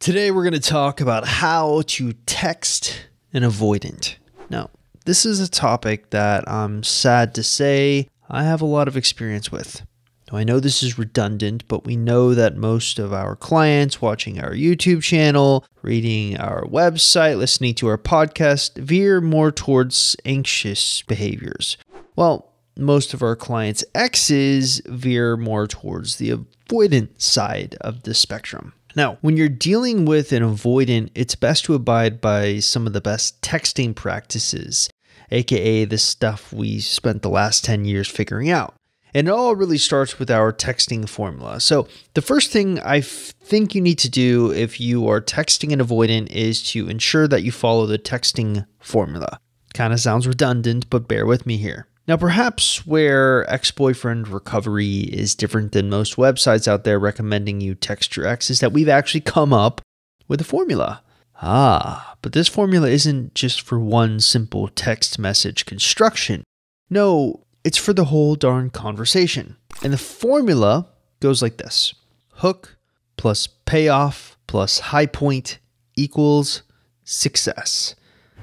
Today we're going to talk about how to text an avoidant. Now, this is a topic that I'm sad to say I have a lot of experience with. Now, I know this is redundant, but we know that most of our clients watching our YouTube channel, reading our website, listening to our podcast veer more towards anxious behaviors. Well, most of our clients' exes veer more towards the avoidant side of the spectrum. Now, when you're dealing with an avoidant, it's best to abide by some of the best texting practices, aka the stuff we spent the last 10 years figuring out. And it all really starts with our texting formula. So the first thing I think you need to do if you are texting an avoidant is to ensure that you follow the texting formula. Kind of sounds redundant, but bear with me here. Now, perhaps where ex-boyfriend recovery is different than most websites out there recommending you text your ex is that we've actually come up with a formula. But this formula isn't just for one simple text message construction. No, it's for the whole darn conversation. And the formula goes like this. Hook plus payoff plus high point equals success.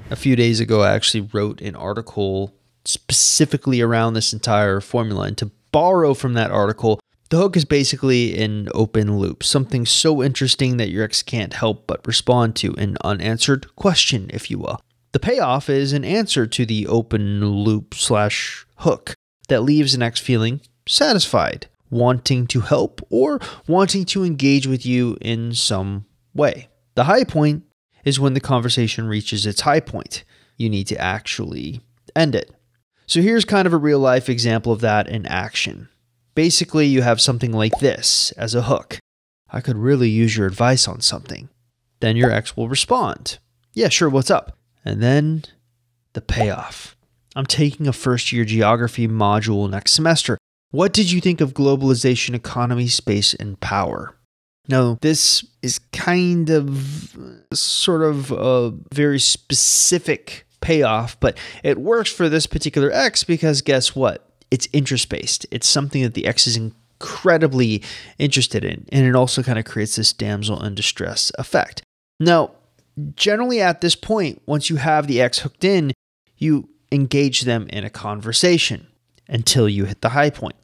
A few days ago, I actually wrote an article specifically around this entire formula. And to borrow from that article, the hook is basically an open loop, something so interesting that your ex can't help but respond to, an unanswered question, if you will. The payoff is an answer to the open loop / hook that leaves an ex feeling satisfied, wanting to help, or wanting to engage with you in some way. The high point is when the conversation reaches its high point. You need to actually end it. So here's kind of a real life example of that in action. Basically, you have something like this as a hook. I could really use your advice on something. Then your ex will respond. Yeah, sure, what's up? And then the payoff. I'm taking a first-year geography module next semester. What did you think of globalization, economy, space, and power? Now, this is kind of sort of a very specific payoff, but it works for this particular ex because guess what? It's interest-based. It's something that the ex is incredibly interested in, and it also kind of creates this damsel in distress effect. Now, generally at this point, once you have the ex hooked in, you engage them in a conversation until you hit the high point.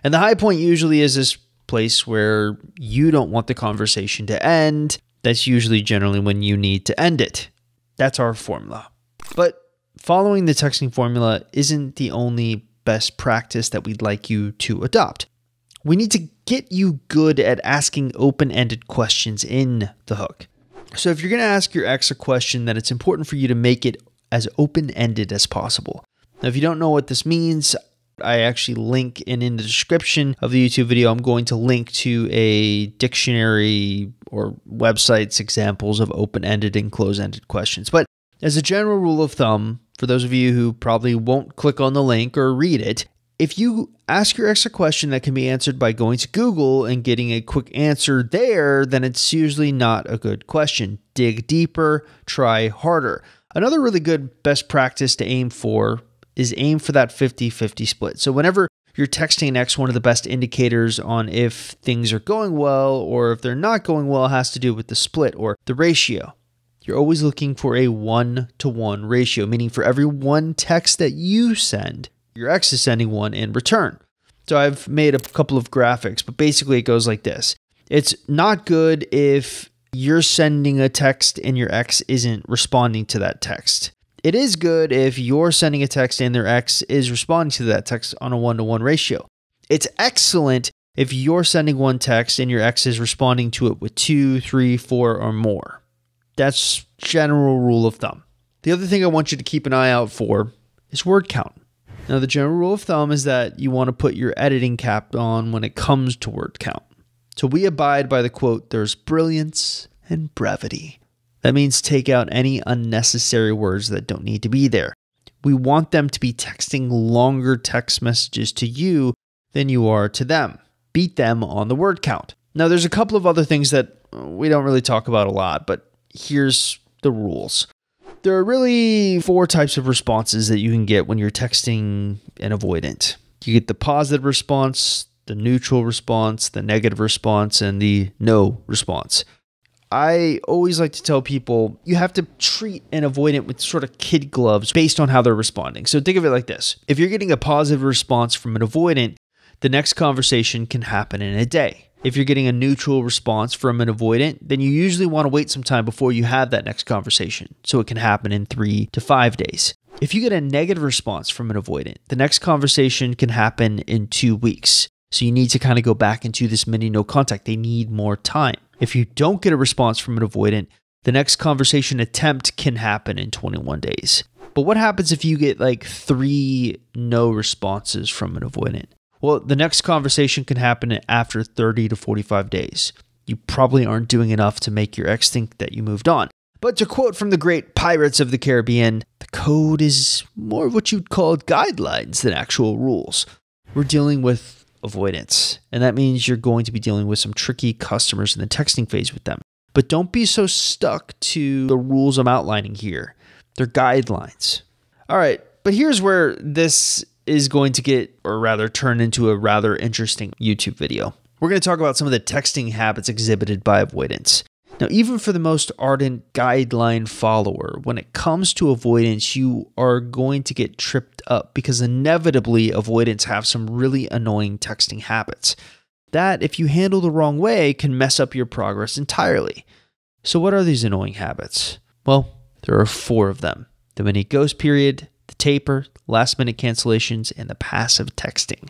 And the high point usually is this place where you don't want the conversation to end. That's usually generally when you need to end it. That's our formula. But following the texting formula isn't the only best practice that we'd like you to adopt. We need to get you good at asking open-ended questions in the hook. So if you're going to ask your ex a question, then it's important for you to make it as open-ended as possible. Now, if you don't know what this means, I actually link in the description of the YouTube video, I'm going to link to a dictionary or website's examples of open-ended and close-ended questions. But as a general rule of thumb, for those of you who probably won't click on the link or read it, if you ask your ex a question that can be answered by going to Google and getting a quick answer there, then it's usually not a good question. Dig deeper, try harder. Another really good best practice to aim for is aim for that 50-50 split. So whenever you're texting an ex, one of the best indicators on if things are going well or if they're not going well has to do with the split or the ratio. You're always looking for a 1-to-1 ratio, meaning for every one text that you send, your ex is sending one in return. So I've made a couple of graphics, but basically it goes like this. It's not good if you're sending a text and your ex isn't responding to that text. It is good if you're sending a text and their ex is responding to that text on a 1-to-1 ratio. It's excellent if you're sending one text and your ex is responding to it with 2, 3, 4, or more. That's general rule of thumb. The other thing I want you to keep an eye out for is word count. Now, the general rule of thumb is that you want to put your editing cap on when it comes to word count. So we abide by the quote, there's brilliance and brevity. That means take out any unnecessary words that don't need to be there. We want them to be texting longer text messages to you than you are to them. Beat them on the word count. Now, there's a couple of other things that we don't really talk about a lot, but here's the rules. There are really 4 types of responses that you can get when you're texting an avoidant. You get the positive response, the neutral response, the negative response, and the no response. I always like to tell people you have to treat an avoidant with sort of kid gloves based on how they're responding. So think of it like this. If you're getting a positive response from an avoidant, the next conversation can happen in a day. If you're getting a neutral response from an avoidant, then you usually want to wait some time before you have that next conversation, so it can happen in 3 to 5 days. If you get a negative response from an avoidant, the next conversation can happen in 2 weeks. So you need to kind of go back into this mini no contact. They need more time. If you don't get a response from an avoidant, the next conversation attempt can happen in 21 days. But what happens if you get like 3 no responses from an avoidant? Well, the next conversation can happen after 30 to 45 days. You probably aren't doing enough to make your ex think that you moved on. But to quote from the great Pirates of the Caribbean, the code is more of what you'd call guidelines than actual rules. We're dealing with avoidance, and that means you're going to be dealing with some tricky customers in the texting phase with them. But don't be so stuck to the rules I'm outlining here. They're guidelines. All right, but here's where this is going to get, or rather turn into a rather interesting YouTube video. We're going to talk about some of the texting habits exhibited by avoidance. Now, even for the most ardent guideline follower, when it comes to avoidance, you are going to get tripped up because inevitably avoidants have some really annoying texting habits that, if you handle the wrong way, can mess up your progress entirely. So what are these annoying habits? Well, there are 4 of them: the mini ghost period, the taper, last minute cancellations, and the passive texting.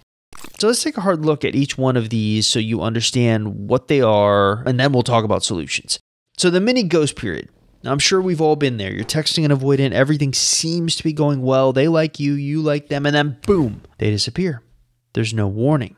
So let's take a hard look at each one of these so you understand what they are, and then we'll talk about solutions. So the mini ghost period. Now, I'm sure we've all been there. You're texting an avoidant, everything seems to be going well, they like you, you like them, and then boom, they disappear. There's no warning.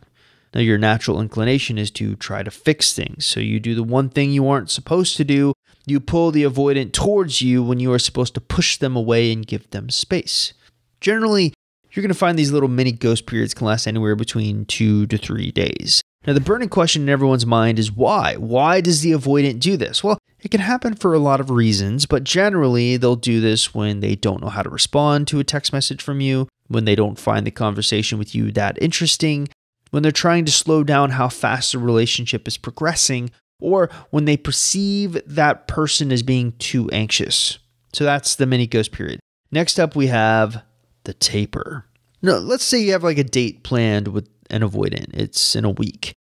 Now, your natural inclination is to try to fix things. So you do the one thing you aren't supposed to do. You pull the avoidant towards you when you are supposed to push them away and give them space. Generally, you're going to find these little mini ghost periods can last anywhere between 2 to 3 days. Now, the burning question in everyone's mind is why? Why does the avoidant do this? Well, it can happen for a lot of reasons, but generally they'll do this when they don't know how to respond to a text message from you, when they don't find the conversation with you that interesting, when they're trying to slow down how fast the relationship is progressing, or when they perceive that person as being too anxious. So that's the mini ghost period. Next up, we have the taper. Now, let's say you have like a date planned with an avoidant. It's in a week.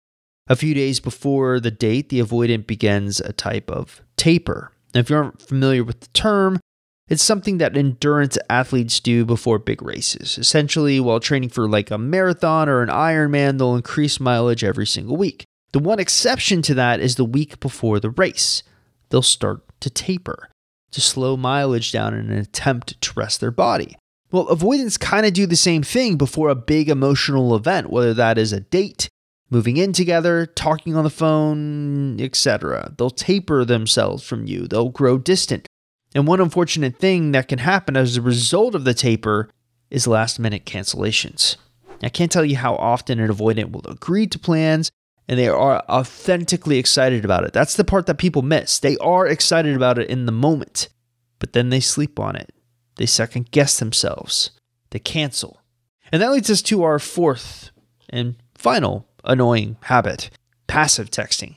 A few days before the date, the avoidant begins a type of taper. Now, if you aren't familiar with the term, it's something that endurance athletes do before big races. Essentially, while training for like a marathon or an Ironman, they'll increase mileage every single week. The one exception to that is the week before the race. They'll start to taper, to slow mileage down in an attempt to rest their body. Well, avoidants kind of do the same thing before a big emotional event, whether that is a date, moving in together, talking on the phone, etc. They'll taper themselves from you. They'll grow distant. And one unfortunate thing that can happen as a result of the taper is last-minute cancellations. I can't tell you how often an avoidant will agree to plans, and they are authentically excited about it. That's the part that people miss. They are excited about it in the moment, but then they sleep on it. They second guess themselves. They cancel. And that leads us to our 4th and final annoying habit, passive texting.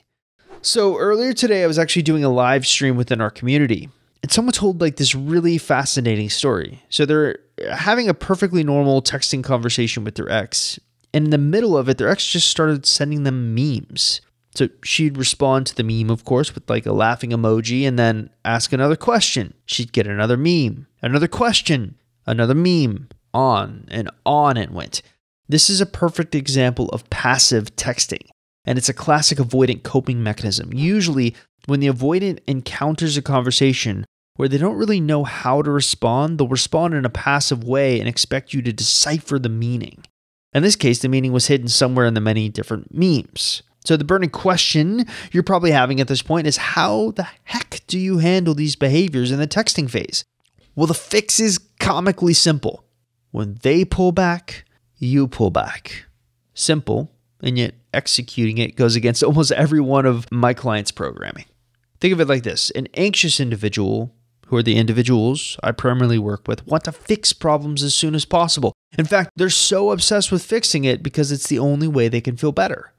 So earlier today, I was actually doing a live stream within our community, and someone told like this really fascinating story. So they're having a perfectly normal texting conversation with their ex, and in the middle of it, their ex just started sending them memes. So she'd respond to the meme, of course, with like a laughing emoji and then ask another question. She'd get another meme, another question, another meme, on it went. This is a perfect example of passive texting, and it's a classic avoidant coping mechanism. Usually, when the avoidant encounters a conversation where they don't really know how to respond, they'll respond in a passive way and expect you to decipher the meaning. In this case, the meaning was hidden somewhere in the many different memes. So the burning question you're probably having at this point is, how the heck do you handle these behaviors in the texting phase? Well, the fix is comically simple. When they pull back, you pull back. Simple, and yet executing it goes against almost every one of my clients' programming. Think of it like this. An anxious individual, who are the individuals I primarily work with, want to fix problems as soon as possible. In fact, they're so obsessed with fixing it because it's the only way they can feel better.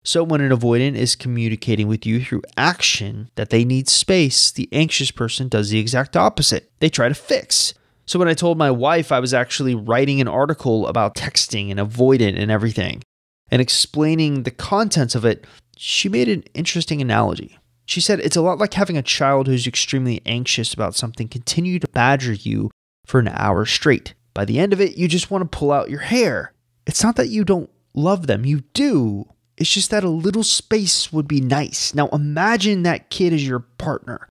So when an avoidant is communicating with you through action that they need space, the anxious person does the exact opposite. They try to fix. So when I told my wife I was actually writing an article about texting and avoidant and everything, and explaining the contents of it, she made an interesting analogy. She said it's a lot like having a child who's extremely anxious about something continue to badger you for an hour straight. By the end of it, you just want to pull out your hair. It's not that you don't love them, you do. It's just that a little space would be nice. Now imagine that kid is your partner,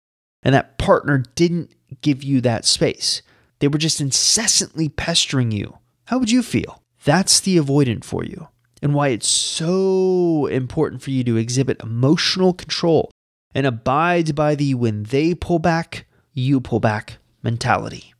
and that partner didn't give you that space. They were just incessantly pestering you. How would you feel? That's the avoidant for you, and why it's so important for you to exhibit emotional control and abide by the when they pull back, you pull back mentality.